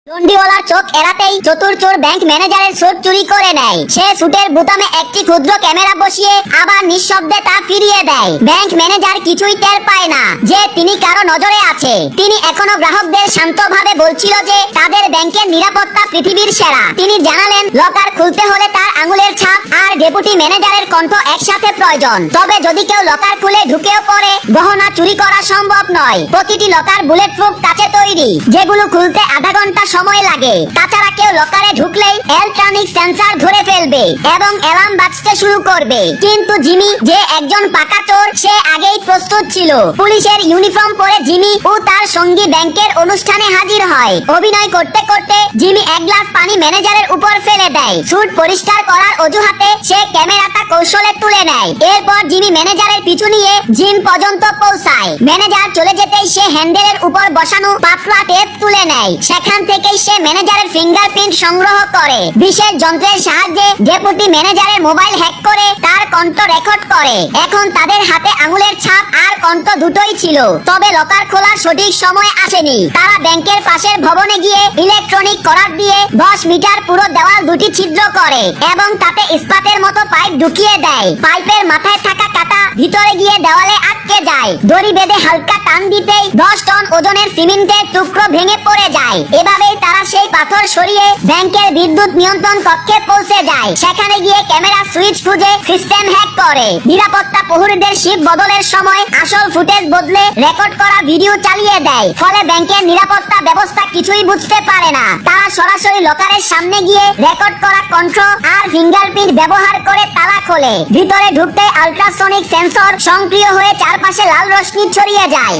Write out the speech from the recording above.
লন্ডিওয়ালার চোখ এড়াতেই চতুর চোর ব্যাংক ম্যানেজারের স্যুট চুরি করে নেয়। সে স্যুটের বোতামে একটি ক্ষুদ্র ক্যামেরা বসিয়ে আবার নিঃশব্দে তা ফিরিয়ে দেয়। ব্যাংক ম্যানেজার কিছুই টের পায় না যে তিনি কারো নজরে আছে। তিনি এখনো গ্রাহকদের শান্তভাবে বলছিল যে তাদের ব্যাংকের নিরাপত্তা পৃথিবীর সেরা। তিনি জানালেন লকার খুলতে হলে তার আঙুলের ছাপ আর ডেপুটি ম্যানেজারের কণ্ঠ একসাথে প্রয়োজন। তবে যদি কেউ লকার খুলে ঢুকেও পড়ে গহনা চুরি করা সম্ভব নয়। প্রতিটি লকার বুলেট প্রুফ কাচে তৈরি, যেগুলো খুলতে আধা ঘন্টা সময় লাগে। তাছাড়া কেউ লকারে ঢুকলেই ইলেকট্রনিক সেন্সর ধরে ফেলবে এবং অ্যালার্ম বাজতে শুরু করবে। কিন্তু জিমি যে একজন পাকা চোর, সে আগেই প্রস্তুত ছিল। পুলিশের ইউনিফর্ম পরে জিমি ও তার সঙ্গী ব্যাংকের অনুষ্ঠানে হাজির হয়। অভিনয় করতে করতে জিমি এক গ্লাস পানি ম্যানেজারের উপর ফেলে দেয়। স্যুট পরিষ্কার করার অজুহাতে সে ক্যামেরাটা কৌশলে তুলে নেয়। এরপর জিমি ম্যানেজারের পিছু নিয়ে জিম পর্যন্ত পৌঁছায়। ম্যানেজার চলে যেতেই সে হ্যান্ডেলের উপর বসানো পাতলা টেপ তুলে নেয়। সেখান থেকেই সে ম্যানেজারের ফিঙ্গারপ্রিন্ট সংগ্রহ করে। বিশেষ যন্ত্রের সাহায্যে ডেপুটি ম্যানেজারের মোবাইল হ্যাক করে তার কণ্ঠ রেকর্ড করে। এখন তাদের হাতে আঙুলের ছাপ আর কণ্ঠ দুটোই ছিল। তবে লকার খোলার সঠিক সময় আসেনি। তারা ব্যাংকের পাশের ভবনে গিয়ে ইলেকট্রনিক করাত দিয়ে 10 মিটার পুরো দেওয়াল দুটি ছিদ্র করে এবং তাতে ইস্পাতের মতো পাইপ ঢুকিয়ে দেয়। পাইপের মাথায় থাকা কাঁটা ভিতরে গিয়ে দেওয়ালে আটকে যায়। দড়ি বেঁধে হালকা টান দিতেই 10 টন ওজনের সিমেন্টের টুকরো ভেঙে পড়ে যায়। এভাবেই তারা সেই পাথর সরিয়ে ব্যাংকের বিদ্যুৎ নিয়ন্ত্রণ কক্ষে পৌঁছে যায়। সেখানে গিয়ে ক্যামেরা সুইচ খুঁজে সিস্টেম হ্যাক করে। নিরাপত্তা প্রহরীদের শিফট বদলের সময় আসল ফুটেজ বদলে রেকর্ড করা ভিডিও চালিয়ে দেয়। ফলে ব্যাংকের নিরাপত্তা ব্যবস্থা কিছুই বুঝতে পারে না। তারা সরাসরি লকারের সামনে গিয়ে রেকর্ড করা কণ্ঠ আর ফিঙ্গারপ্রিন্ট ব্যবহার করে তালা খোলে। ভিতরে ঢুকতে আল্ট্রাসনিক সেন্সর সক্রিয় হয়ে চারপাশে লাল রশ্মি ছড়িয়ে যায়।